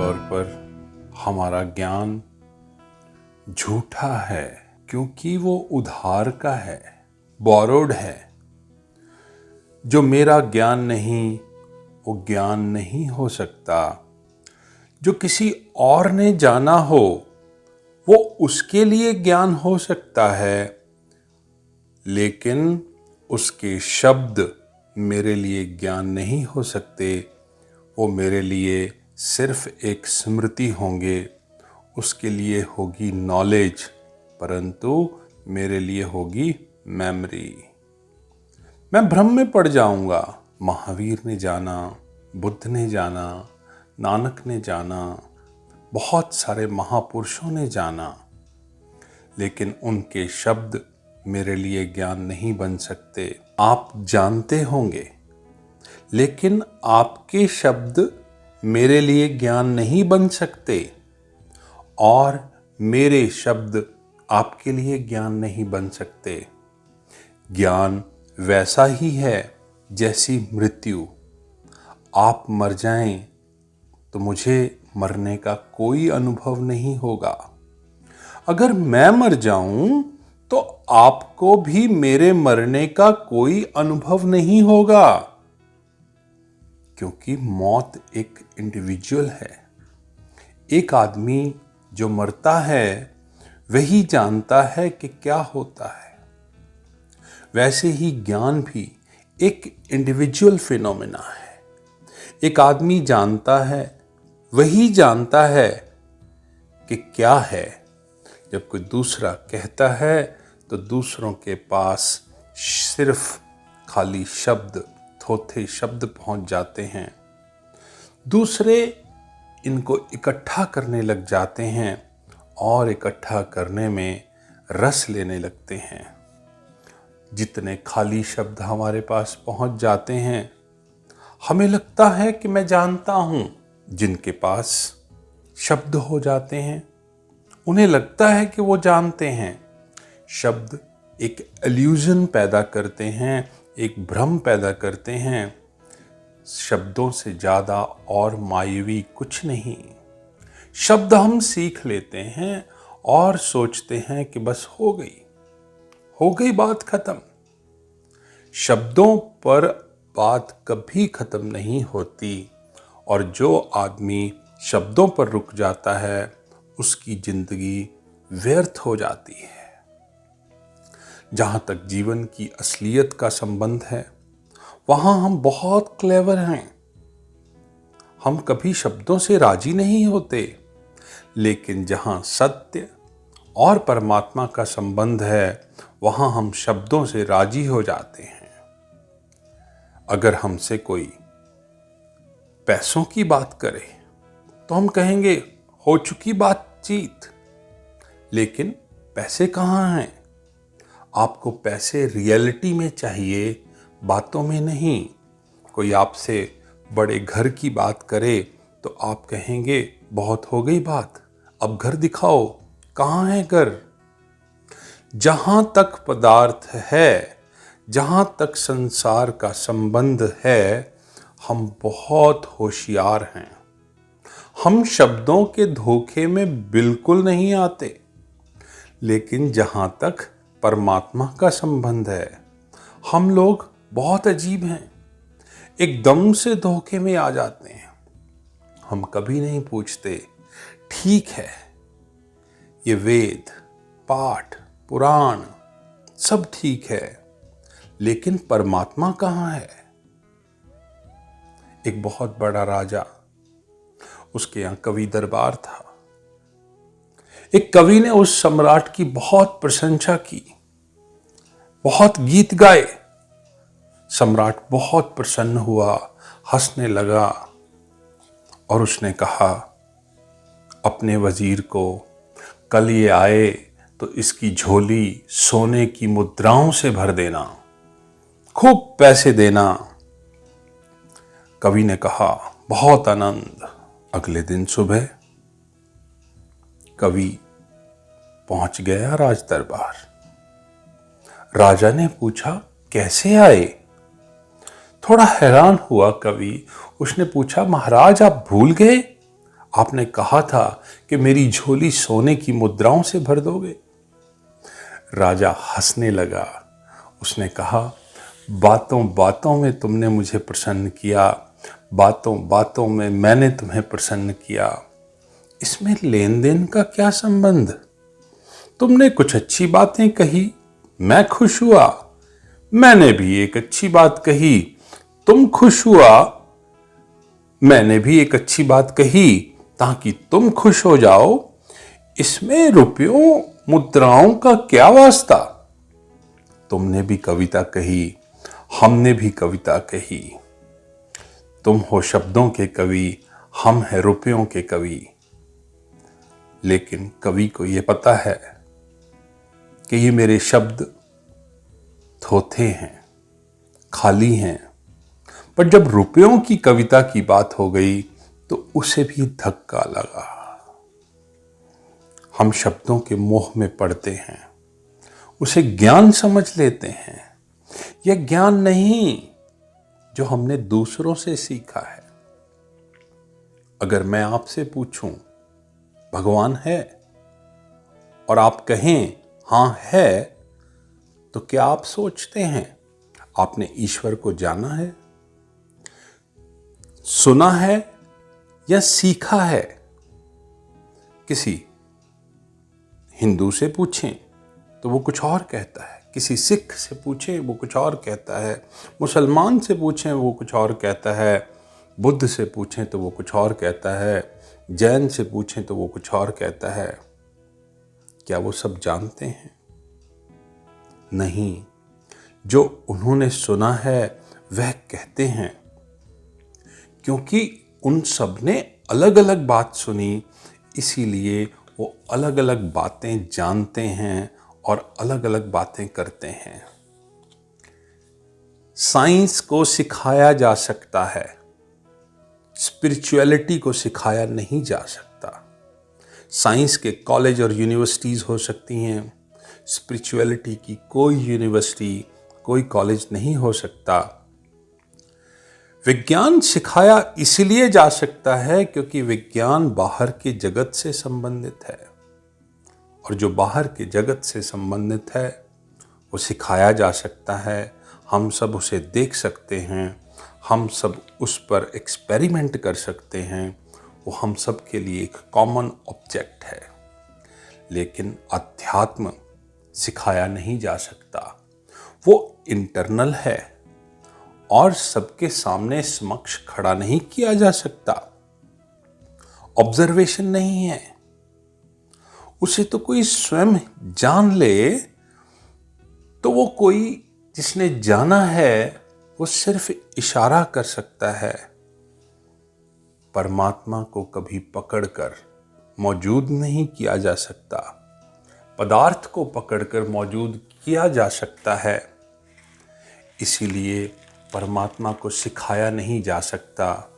तौर पर हमारा ज्ञान झूठा है, क्योंकि वो उधार का है, बोरोड है। जो मेरा ज्ञान नहीं, वो ज्ञान नहीं हो सकता। जो किसी और ने जाना हो, वो उसके लिए ज्ञान हो सकता है, लेकिन उसके शब्द मेरे लिए ज्ञान नहीं हो सकते। वो मेरे लिए सिर्फ एक स्मृति होंगे, उसके लिए होगी नॉलेज, परंतु मेरे लिए होगी मेमोरी। मैं भ्रम में पड़ जाऊंगा। महावीर ने जाना, बुद्ध ने जाना, नानक ने जाना, बहुत सारे महापुरुषों ने जाना, लेकिन उनके शब्द मेरे लिए ज्ञान नहीं बन सकते। आप जानते होंगे, लेकिन आपके शब्द मेरे लिए ज्ञान नहीं बन सकते, और मेरे शब्द आपके लिए ज्ञान नहीं बन सकते। ज्ञान वैसा ही है जैसी मृत्यु। आप मर जाएं तो मुझे मरने का कोई अनुभव नहीं होगा। अगर मैं मर जाऊं तो आपको भी मेरे मरने का कोई अनुभव नहीं होगा, क्योंकि मौत एक इंडिविजुअल है। एक आदमी जो मरता है वही जानता है कि क्या होता है। वैसे ही ज्ञान भी एक इंडिविजुअल फिनोमेना है। एक आदमी जानता है, वही जानता है कि क्या है। जब कोई दूसरा कहता है तो दूसरों के पास सिर्फ खाली शब्द, थोथे शब्द पहुंच जाते हैं। दूसरे इनको इकट्ठा करने लग जाते हैं और इकट्ठा करने में रस लेने लगते हैं। जितने खाली शब्द हमारे पास पहुंच जाते हैं, हमें लगता है कि मैं जानता हूं। जिनके पास शब्द हो जाते हैं, उन्हें लगता है कि वो जानते हैं। शब्द एक इल्यूजन पैदा करते हैं, एक भ्रम पैदा करते हैं। शब्दों से ज़्यादा और मायावी कुछ नहीं। शब्द हम सीख लेते हैं और सोचते हैं कि बस हो गई बात खत्म। शब्दों पर बात कभी खत्म नहीं होती, और जो आदमी शब्दों पर रुक जाता है उसकी जिंदगी व्यर्थ हो जाती है। जहां तक जीवन की असलियत का संबंध है, वहां हम बहुत क्लेवर हैं। हम कभी शब्दों से राजी नहीं होते, लेकिन जहां सत्य और परमात्मा का संबंध है, वहां हम शब्दों से राजी हो जाते हैं। अगर हमसे कोई पैसों की बात करे तो हम कहेंगे हो चुकी बातचीत, लेकिन पैसे कहाँ हैं? आपको पैसे रियलिटी में चाहिए, बातों में नहीं। कोई आपसे बड़े घर की बात करे तो आप कहेंगे बहुत हो गई बात, अब घर दिखाओ, कहाँ है घर? जहां तक पदार्थ है, जहां तक संसार का संबंध है, हम बहुत होशियार हैं। हम शब्दों के धोखे में बिल्कुल नहीं आते, लेकिन जहां तक परमात्मा का संबंध है, हम लोग बहुत अजीब हैं। एकदम से धोखे में आ जाते हैं। हम कभी नहीं पूछते, ठीक है ये वेद, पाठ, पुराण सब ठीक है, लेकिन परमात्मा कहाँ है? एक बहुत बड़ा राजा, उसके यहाँ कवि दरबार था। एक कवि ने उस सम्राट की बहुत प्रशंसा की, बहुत गीत गाए। सम्राट बहुत प्रसन्न हुआ, हंसने लगा, और उसने कहा अपने वजीर को, कल ये आए तो इसकी झोली सोने की मुद्राओं से भर देना, खूब पैसे देना। कवि ने कहा बहुत आनंद। अगले दिन सुबह कवि पहुंच गया राज दरबार। राजा ने पूछा कैसे आए? थोड़ा हैरान हुआ कवि। उसने पूछा महाराज आप भूल गए, आपने कहा था कि मेरी झोली सोने की मुद्राओं से भर दोगे। राजा हंसने लगा। उसने कहा, बातों बातों में तुमने मुझे प्रसन्न किया, बातों बातों में मैंने तुम्हें प्रसन्न किया, इसमें लेन देन का क्या संबंध? तुमने कुछ अच्छी बातें कही, मैं खुश हुआ, मैंने भी एक अच्छी बात कही, तुम खुश हुआ, मैंने भी एक अच्छी बात कही, ताकि तुम खुश हो जाओ। इसमें रुपयों मुद्राओं का क्या वास्ता? तुमने भी कविता कही, हमने भी कविता कही। तुम हो शब्दों के कवि, हम हैं रुपयों के कवि। लेकिन कवि को यह पता है कि ये मेरे शब्द थोथे हैं, खाली हैं। पर जब रुपयों की कविता की बात हो गई तो उसे भी धक्का लगा। हम शब्दों के मोह में पड़ते हैं, उसे ज्ञान समझ लेते हैं। यह ज्ञान नहीं जो हमने दूसरों से सीखा है। अगर मैं आपसे पूछूं भगवान है और आप कहें हां है, तो क्या आप सोचते हैं आपने ईश्वर को जाना है, सुना है या सीखा है? किसी हिंदू से पूछें तो वो कुछ और कहता है, किसी सिख से पूछें वो कुछ और कहता है, मुसलमान से पूछें वो कुछ और कहता है, बुद्ध से पूछें तो वो कुछ और कहता है, जैन से पूछें तो वो कुछ और कहता है। क्या वो सब जानते हैं? नहीं। जो उन्होंने सुना है वह कहते हैं, क्योंकि उन सब ने अलग अलग बात सुनी, इसीलिए वो अलग अलग बातें जानते हैं और अलग अलग बातें करते हैं। साइंस को सिखाया जा सकता है, स्पिरिचुअलिटी को सिखाया नहीं जा सकता। साइंस के कॉलेज और यूनिवर्सिटीज हो सकती हैं, स्पिरिचुअलिटी की कोई यूनिवर्सिटी, कोई कॉलेज नहीं हो सकता। विज्ञान सिखाया इसलिए जा सकता है क्योंकि विज्ञान बाहर के जगत से संबंधित है, और जो बाहर के जगत से संबंधित है वो सिखाया जा सकता है। हम सब उसे देख सकते हैं, हम सब उस पर एक्सपेरिमेंट कर सकते हैं, वो हम सब के लिए एक कॉमन ऑब्जेक्ट है। लेकिन अध्यात्म सिखाया नहीं जा सकता, वो इंटरनल है और सबके सामने समक्ष खड़ा नहीं किया जा सकता। ऑब्जर्वेशन नहीं है, उसे तो कोई स्वयं जान ले तो वो कोई जिसने जाना है वो सिर्फ इशारा कर सकता है। परमात्मा को कभी पकड़कर मौजूद नहीं किया जा सकता, पदार्थ को पकड़कर मौजूद किया जा सकता है। इसीलिए परमात्मा को सिखाया नहीं जा सकता,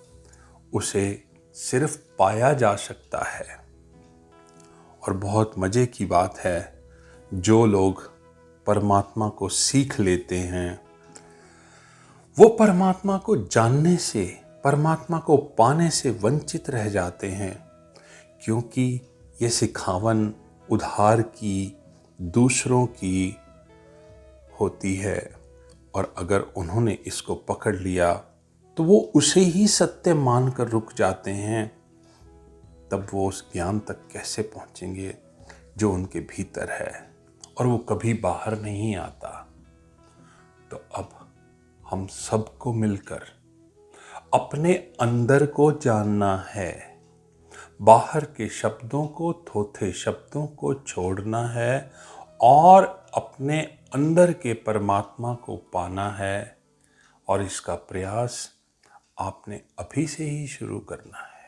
उसे सिर्फ पाया जा सकता है। और बहुत मजे की बात है, जो लोग परमात्मा को सीख लेते हैं वो परमात्मा को जानने से, परमात्मा को पाने से वंचित रह जाते हैं, क्योंकि ये सिखावन उधार की, दूसरों की होती है। और अगर उन्होंने इसको पकड़ लिया तो वो उसे ही सत्य मानकर रुक जाते हैं। तब वो उस ज्ञान तक कैसे पहुंचेंगे जो उनके भीतर है, और वो कभी बाहर नहीं आता। तो अब हम सबको मिलकर अपने अंदर को जानना है, बाहर के शब्दों को, थोथे शब्दों को छोड़ना है और अपने अंदर के परमात्मा को पाना है। और इसका प्रयास आपने अभी से ही शुरू करना है।